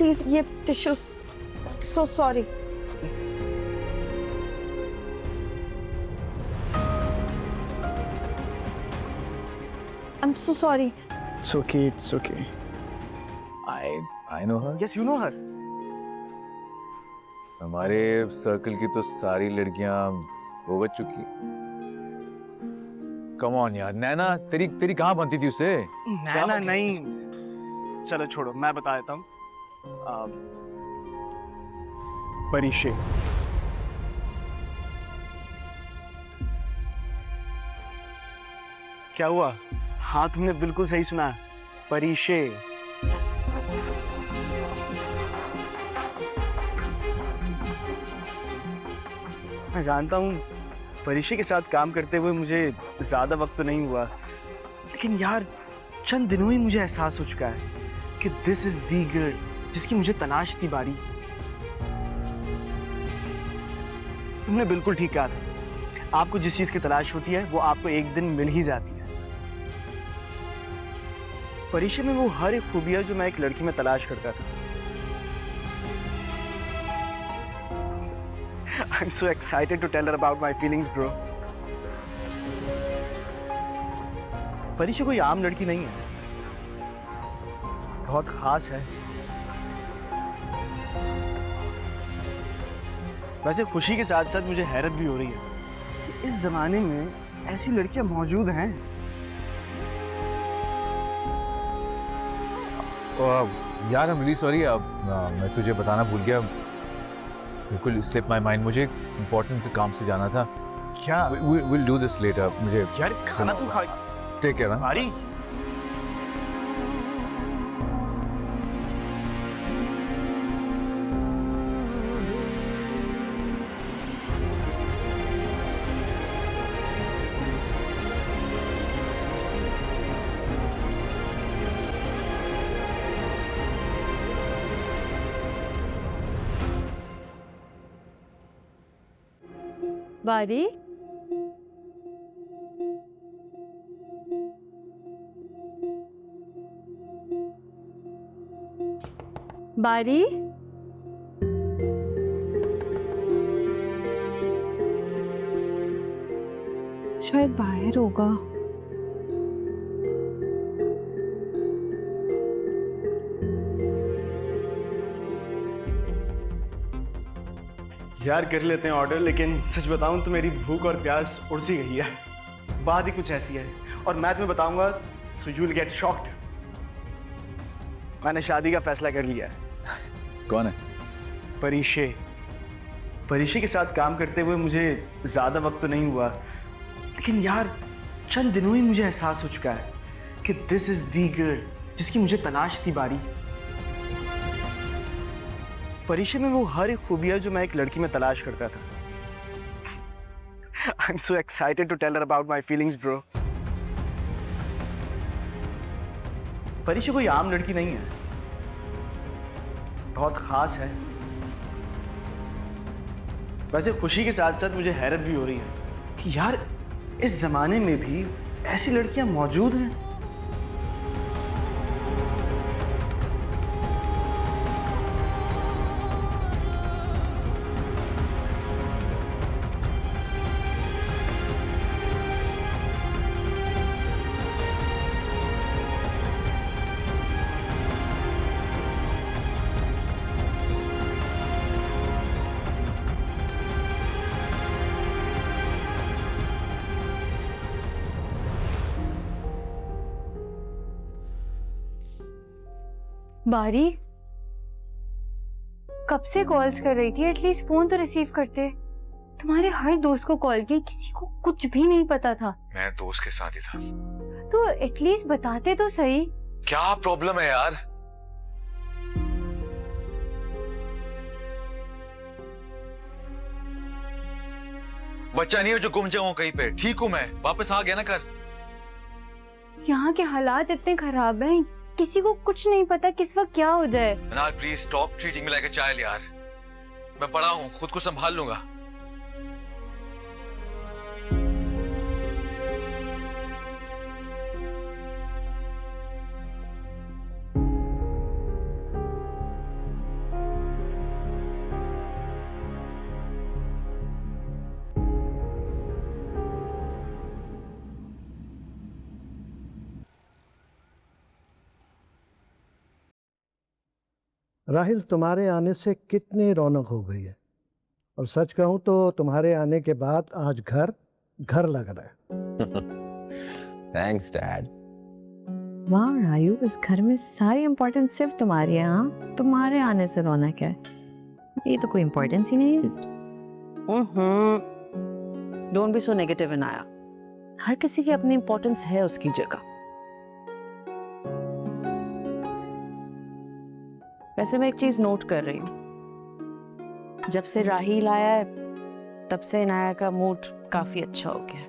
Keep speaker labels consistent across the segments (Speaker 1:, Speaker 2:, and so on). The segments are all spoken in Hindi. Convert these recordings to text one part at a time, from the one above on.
Speaker 1: प्लीज ये tissues, so sorry. I am so sorry.
Speaker 2: It's okay, it's okay.
Speaker 3: I know her.
Speaker 2: Yes, you know her.
Speaker 3: हमारे सर्कल की तो सारी लड़कियां भुगत चुकी। कम ऑन यार, नैना तेरी कहाँ बनती थी उससे?
Speaker 2: नैना नहीं, चलो छोड़ो, मैं बता देता हूँ। परीशे। क्या हुआ? हाँ, तुमने बिल्कुल सही सुना, परीशे। मैं जानता हूँ परीशे के साथ काम करते हुए मुझे ज्यादा वक्त तो नहीं हुआ, लेकिन यार चंद दिनों ही मुझे एहसास हो चुका है कि दिस इज दी गर्ल जिसकी मुझे तलाश थी बारी। तुमने बिल्कुल ठीक कहा था, आपको जिस चीज की तलाश होती है वो आपको एक दिन मिल ही जाती है। परीशे में वो हर एक खूबी है जो मैं एक लड़की में तलाश करता था। I'm so excited to tell her about my feelings, bro. Parisha कोई आम लड़की नहीं है, बहुत खास है। वैसे खुशी के साथ साथ मुझे हैरत भी हो रही है कि इस जमाने में ऐसी लड़कियां मौजूद हैं।
Speaker 3: यार I'm really sorry, मैं तुझे बताना भूल गया, बिल्कुल स्लिप माय माइंड। मुझे इम्पोर्टेंट काम से जाना था।
Speaker 2: क्या?
Speaker 3: We'll do this later। मुझे
Speaker 2: यार खाना तो खा।
Speaker 3: Take care.
Speaker 2: भारी।
Speaker 1: बारी, बारी, शायद बाहर होगा।
Speaker 2: यार कर लेते हैं ऑर्डर, लेकिन सच बताऊं तो मेरी भूख और प्यास उड़ सी गई है। बात ही कुछ ऐसी है और मैं तुम्हें बताऊंगा so you will get shocked. मैंने शादी का फैसला कर लिया है।
Speaker 3: कौन है?
Speaker 2: परीशे। परीशे के साथ काम करते हुए मुझे ज्यादा वक्त तो नहीं हुआ, लेकिन यार चंद दिनों ही मुझे एहसास हो चुका है कि दिस इज दी गर्ल जिसकी मुझे तलाश थी बारी। परीशे में वो हर एक खूबी है जो मैं एक लड़की में तलाश करता था। I'm so excited to tell her about my feelings, bro. परीशे कोई आम लड़की नहीं है, बहुत खास है। वैसे खुशी के साथ साथ मुझे हैरत भी हो रही है कि यार इस जमाने में भी ऐसी लड़कियां मौजूद हैं।
Speaker 1: बारी, कब से कॉल्स कर रही थी, एटलीस्ट फोन तो रिसीव करते। तुम्हारे हर दोस्त को कॉल की, किसी को कुछ भी नहीं पता था।
Speaker 3: मैं दोस्त के साथ ही था।
Speaker 1: तो एटलीस्ट बताते तो सही।
Speaker 3: क्या प्रॉब्लम है यार? बच्चा नहीं है जो गुम जाऊं कहीं पे। ठीक हूं मैं, वापस आ गया ना घर।
Speaker 1: यहाँ के हालात इतने खराब हैं, किसी को कुछ नहीं पता किस वक्त क्या हो जाए।
Speaker 3: मनाल please stop treating me like a child यार। मैं बड़ा हूं, खुद को संभाल लूंगा।
Speaker 4: राहिल, तुम्हारे आने से कितनी रौनक हो गई है। और सच कहूं तो तुम्हारे आने के बाद आज घर घर लग रहा है।
Speaker 5: Thanks dad.
Speaker 6: वाह रायू, इस घर में सारी इम्पोर्टेंस सिर्फ तुम्हारी है। हाँ, तुम्हारे आने से रौनक है, ये तो कोई इम्पोर्टेंस ही नहीं है।
Speaker 7: Don't be so negative Inaya. हर किसी की अपनी इम्पोर्टेंस है उसकी जगह। वैसे मैं एक चीज नोट कर रही हूँ, जब से राहील आया है तब से इनाया का मूड काफी अच्छा हो गया है।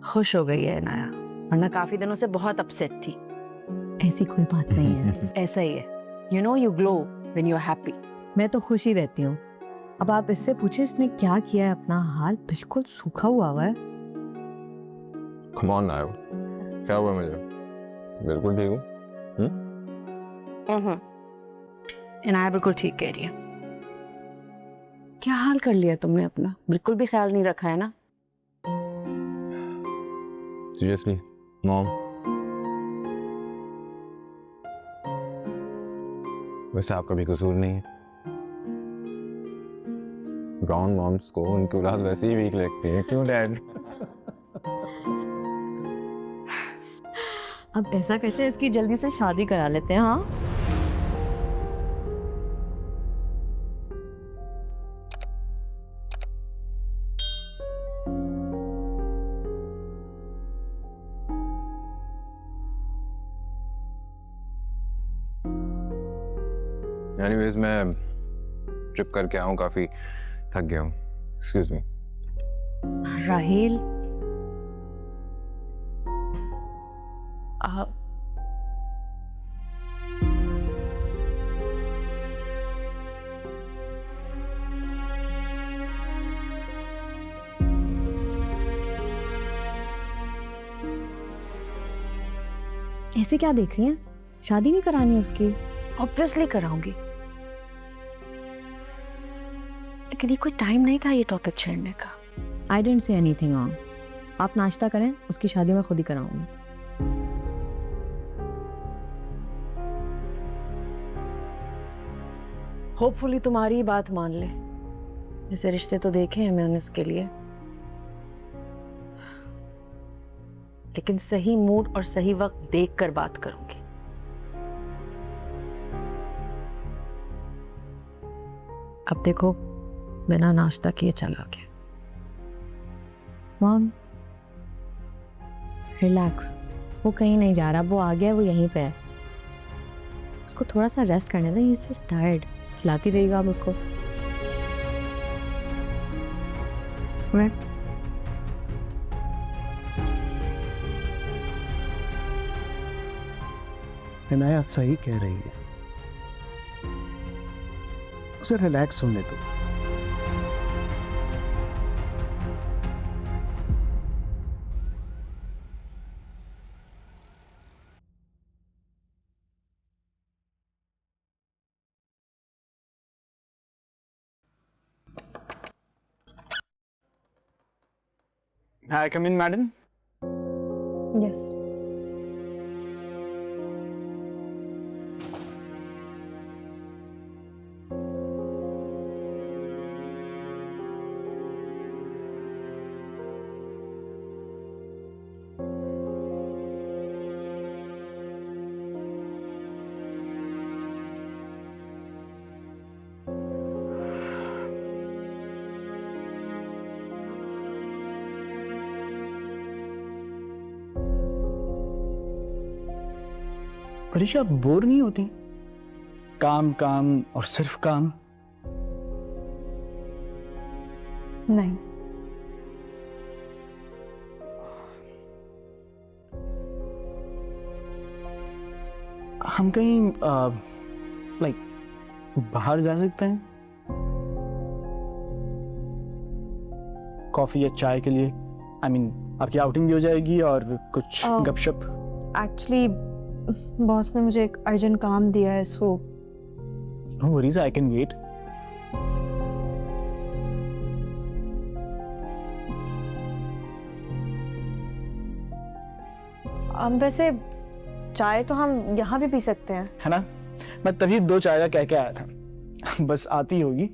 Speaker 7: खुश हो गई है इनाया, वरना काफी दिनों से बहुत अपसेट थी।
Speaker 6: ऐसी कोई बात नहीं है।
Speaker 7: ऐसा ही है। You know you glow when you are happy.
Speaker 6: मैं तो खुश ही रहती हूँ। अब आप इससे पूछे इसने क्या किया है, अपना हाल बिल्कुल सूखा हुआ है।
Speaker 5: कम ऑन नायो, क्या हुआ मुझे? बिल्कुल ठीक हूँ।
Speaker 7: इनाया बिल्कुल ठीक कह रही है। क्या हाल कर लिया तुमने अपना? बिल्कुल भी ख्याल नहीं रखा है ना?
Speaker 5: सीरियसली मॉम, वैसे आपका भी कसूर नहीं है। ब्राउन मॉम्स को उनकी औलाद वैसे ही वीक लगती है, क्यों डैड?
Speaker 6: अब ऐसा कहते हैं इसकी जल्दी से शादी करा लेते हैं। हाँ,
Speaker 5: एनीवेज मैं ट्रिप करके आऊँ, काफी थक गया हूँ। Excuse me.
Speaker 7: राहील,
Speaker 6: ऐसे क्या देख रही हैं? शादी नहीं करानी है उसकी?
Speaker 7: ऑब्वियसली कराऊंगी, लेकिन ये कोई टाइम नहीं था ये टॉपिक छेड़ने का।
Speaker 6: आई डेंट से एनीथिंग रॉन्ग। आप नाश्ता करें, उसकी शादी मैं खुद ही कराऊंगी।
Speaker 7: होपफुली तुम्हारी बात मान ले। ऐसे रिश्ते तो देखे हैं मैंने उसके लिए, लेकिन सही मूड और सही वक्त देखकर बात करूंगी। अब देखो, बिना नाश्ता किए चला गया।
Speaker 6: मॉम रिलैक्स, वो कहीं नहीं जा रहा, वो आ गया, वो यहीं पे है। उसको थोड़ा सा रेस्ट करने दें, ही इज जस्ट टायर्ड। खिलाती रहेगा अब उसको।
Speaker 4: इनाया सही कह रही है, उसे रिलैक्स होने दो।
Speaker 2: Hi, come in, madam.
Speaker 1: Yes.
Speaker 2: परीक्षा, आप बोर नहीं होती? काम काम और सिर्फ काम।
Speaker 1: नहीं,
Speaker 2: हम कहीं लाइक बाहर जा सकते हैं, कॉफी या चाय के लिए। आई मीन आपकी आउटिंग भी हो जाएगी और कुछ गपशप।
Speaker 1: एक्चुअली बॉस ने मुझे एक अर्जेंट काम दिया है, so
Speaker 2: no worries, I can wait.
Speaker 1: वैसे
Speaker 7: चाय तो हम यहाँ भी पी सकते हैं।
Speaker 2: है ना? मैं तभी 2 चाय का कह के आया था। बस आती होगी।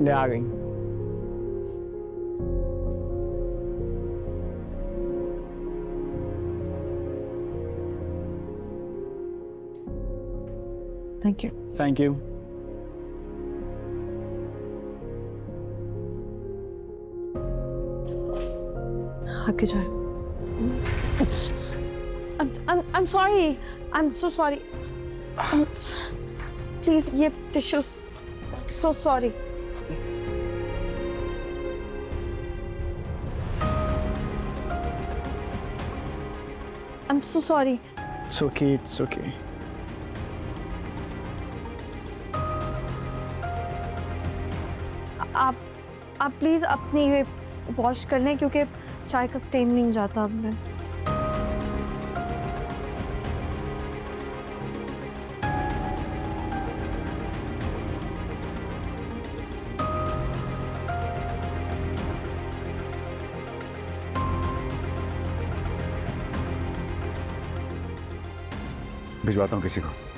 Speaker 2: ले आ गई।
Speaker 7: Thank you.
Speaker 2: Thank you.
Speaker 7: आपकी चाय। I'm sorry. I'm so sorry. Please, ये tissues. So sorry. I'm so sorry.
Speaker 2: It's okay, it's okay.
Speaker 7: आप प्लीज अपनी ये वॉश कर लें क्योंकि चाय का स्टेन नहीं जाता अब में।
Speaker 5: भिजवाता हूँ किसी को।